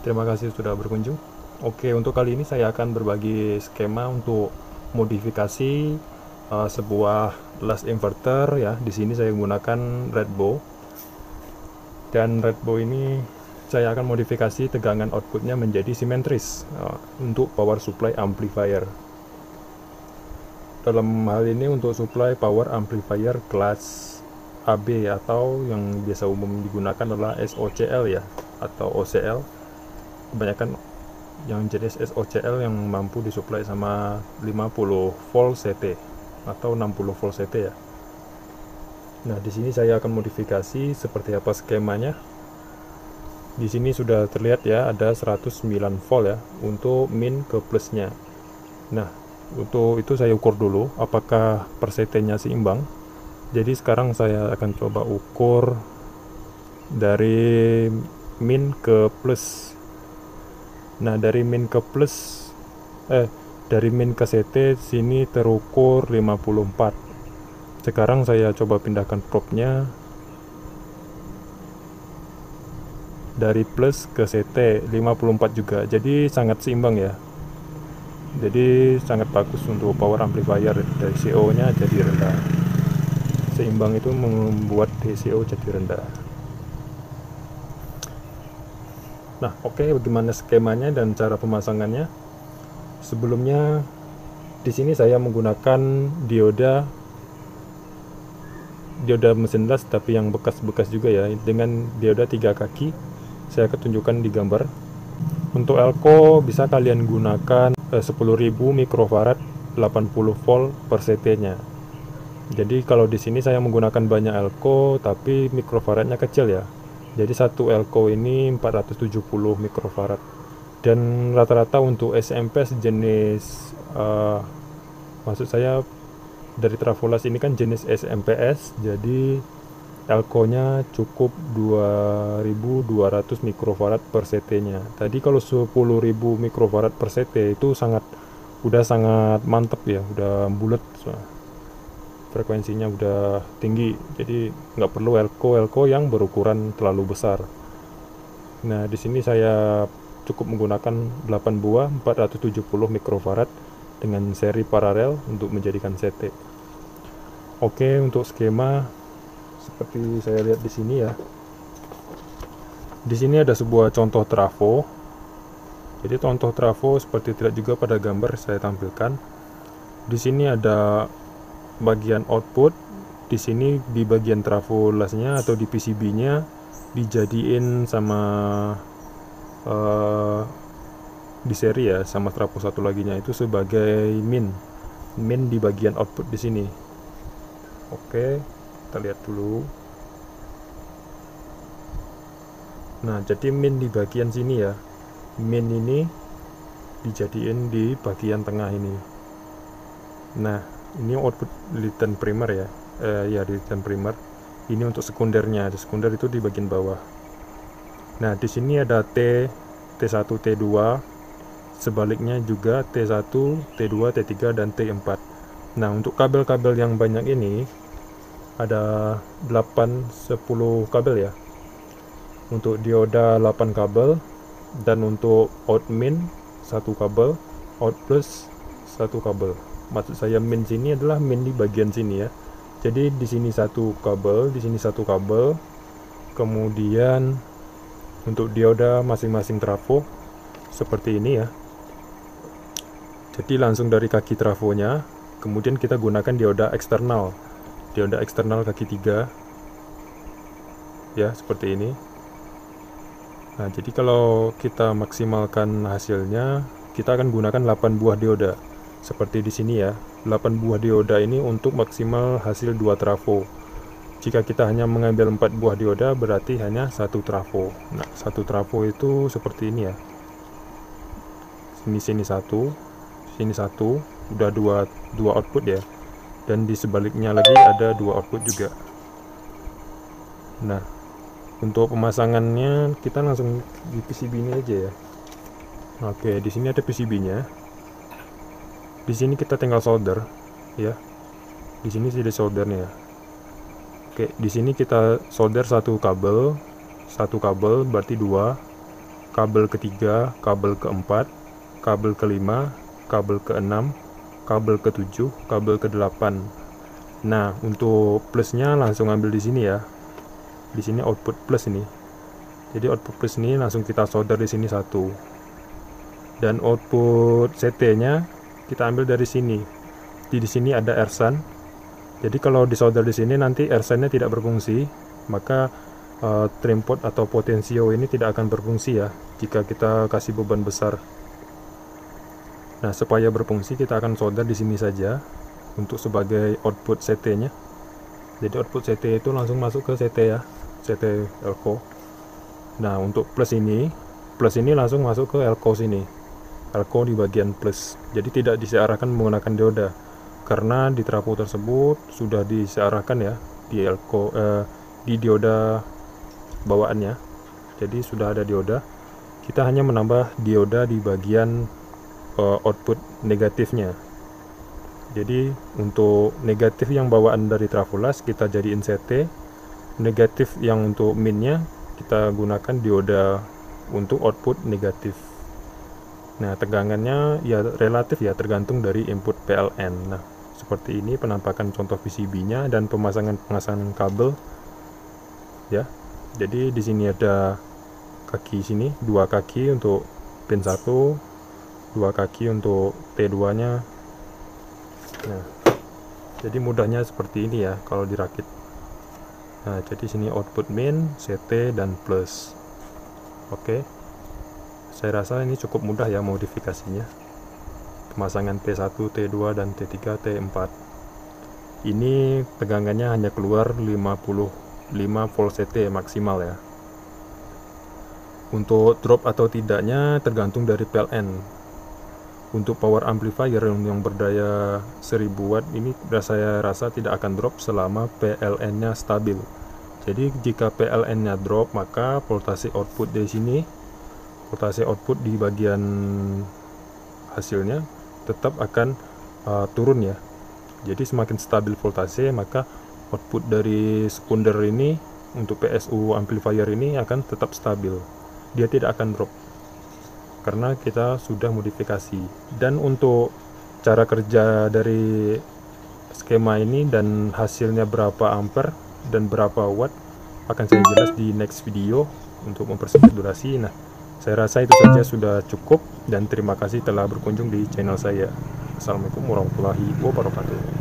Terima kasih sudah berkunjung. Oke, untuk kali ini saya akan berbagi skema untuk modifikasi sebuah las inverter ya. Di sini saya menggunakan Redbow. Dan Redbow ini saya akan modifikasi tegangan outputnya menjadi simetris untuk power supply amplifier. Dalam hal ini untuk supply power amplifier kelas AB atau yang biasa umum digunakan adalah SOCL ya, atau OCL. Kebanyakan yang jenis SOCL yang mampu disuplai sama 50 volt CT atau 60 volt CT ya. Nah, di sini saya akan modifikasi seperti apa skemanya. Di sini sudah terlihat ya, ada 109 volt ya untuk min ke plusnya. Nah, untuk itu saya ukur dulu apakah per CT-nya seimbang. Jadi sekarang saya akan coba ukur dari min ke plus. Nah, dari min ke plus dari min ke CT sini terukur 54. Sekarang saya coba pindahkan probe-nya dari plus ke CT 54 juga. Jadi sangat seimbang ya. Jadi sangat bagus untuk power amplifier. Dari CO-nya jadi rendah. Seimbang itu membuat DCO jadi rendah. Nah, oke, bagaimana skemanya dan cara pemasangannya? Sebelumnya di sini saya menggunakan dioda mesin las tapi yang bekas-bekas juga ya, dengan dioda 3 kaki. Saya ketunjukkan di gambar. Untuk elko bisa kalian gunakan 10.000 mikrofarad 80 volt per CT-nya. Jadi kalau di sini saya menggunakan banyak elko tapi mikrofaradnya kecil ya. Jadi satu elko ini 470 mikrofarad. Dan rata-rata untuk SMP sejenis maksud saya dari Trafolas ini kan jenis SMPS, jadi elko-nya cukup 2200 mikrofarad per CT-nya. Tadi kalau 10.000 mikrofarad per CT itu udah sangat mantep ya, udah bulat. Frekuensinya udah tinggi, jadi nggak perlu elko yang berukuran terlalu besar. Nah, di sini saya cukup menggunakan 8 buah 470 mikrofarad dengan seri paralel untuk menjadikan CT. Oke, untuk skema seperti saya lihat di sini ya. Di sini ada sebuah contoh trafo. Jadi contoh trafo seperti tidak juga pada gambar saya tampilkan. Di sini ada bagian output, di sini di bagian trafo lasnya atau di PCB-nya dijadiin sama di seri ya, sama trafo satu laginya itu sebagai min di bagian output di sini. Oke, kita lihat dulu. Nah, jadi min di bagian sini ya, min ini dijadiin di bagian tengah ini. Nah, ini output liten primer ya, liten primer. Ini untuk sekundernya, sekunder itu di bagian bawah. Nah, di sini ada T1, T2, sebaliknya juga T1, T2, T3 dan T4. Nah, untuk kabel-kabel yang banyak ini ada 8-10 kabel ya. Untuk dioda 8 kabel, dan untuk out min 1 kabel, out plus 1 kabel. Maksud saya min sini adalah min di bagian sini ya. Jadi di sini 1 kabel, di sini 1 kabel. Kemudian untuk dioda masing-masing trafo seperti ini ya. Jadi langsung dari kaki trafonya, kemudian kita gunakan dioda eksternal. Dioda eksternal kaki 3. Ya, seperti ini. Nah, jadi kalau kita maksimalkan hasilnya, kita akan gunakan 8 buah dioda. Seperti di sini ya, 8 buah dioda ini untuk maksimal hasil 2 trafo. Jika kita hanya mengambil 4 buah dioda, berarti hanya 1 trafo. Nah, 1 trafo itu seperti ini ya. Sini 1, sini satu, udah dua output ya, dan di sebaliknya lagi ada dua output juga. Nah, untuk pemasangannya kita langsung di PCB ini aja ya. Oke, di sini ada PCB-nya. Di sini kita tinggal solder ya. Di sini sudah soldernya. Oke, di sini kita solder satu kabel berarti dua, kabel ketiga, kabel keempat, kabel kelima, kabel keenam, kabel ketujuh, kabel kedelapan. Nah, untuk plusnya langsung ambil di sini ya. Di sini output plus ini. Jadi output plus ini langsung kita solder di sini satu. Dan output CT-nya kita ambil dari sini. Di sini ada RSUN. Jadi kalau disolder di sini nanti RSUN-nya tidak berfungsi, maka trim pot atau potensio ini tidak akan berfungsi ya jika kita kasih beban besar. Nah, supaya berfungsi kita akan solder di sini saja untuk sebagai output CT-nya. Jadi output CT itu langsung masuk ke CT ya, CT elko. Nah, untuk plus ini langsung masuk ke elko sini. Elko di bagian plus. Jadi tidak disearahkan menggunakan dioda. Karena di trafo tersebut sudah disearahkan ya di elko di dioda bawaannya. Jadi sudah ada dioda. Kita hanya menambah dioda di bagian output negatifnya. Jadi untuk negatif yang bawaan dari trafolas kita jadiin CT, negatif yang untuk minnya kita gunakan dioda untuk output negatif. Nah, tegangannya ya relatif ya, tergantung dari input PLN. Nah, seperti ini penampakan contoh PCB-nya dan pemasangan kabel ya. Jadi di sini ada kaki sini, dua kaki untuk pin 1, dua kaki untuk T2-nya. Nah, jadi mudahnya seperti ini ya kalau dirakit. Nah, jadi sini output min, CT, dan plus. Oke, saya rasa ini cukup mudah ya modifikasinya. Pemasangan T1, T2, dan T3, T4. Ini tegangannya hanya keluar 55 volt CT maksimal ya. Untuk drop atau tidaknya tergantung dari PLN. Untuk power amplifier yang berdaya 1000 watt ini saya rasa tidak akan drop selama PLN-nya stabil. Jadi jika PLN-nya drop, maka voltase output di sini, voltase output di bagian hasilnya tetap akan turun ya. Jadi semakin stabil voltase, maka output dari sekunder ini untuk PSU amplifier ini akan tetap stabil. Dia tidak akan drop karena kita sudah modifikasi. Dan untuk cara kerja dari skema ini dan hasilnya berapa ampere dan berapa watt akan saya jelas di next video untuk mempersingkat durasi. Nah, saya rasa itu saja sudah cukup dan terima kasih telah berkunjung di channel saya. Assalamualaikum warahmatullahi wabarakatuh.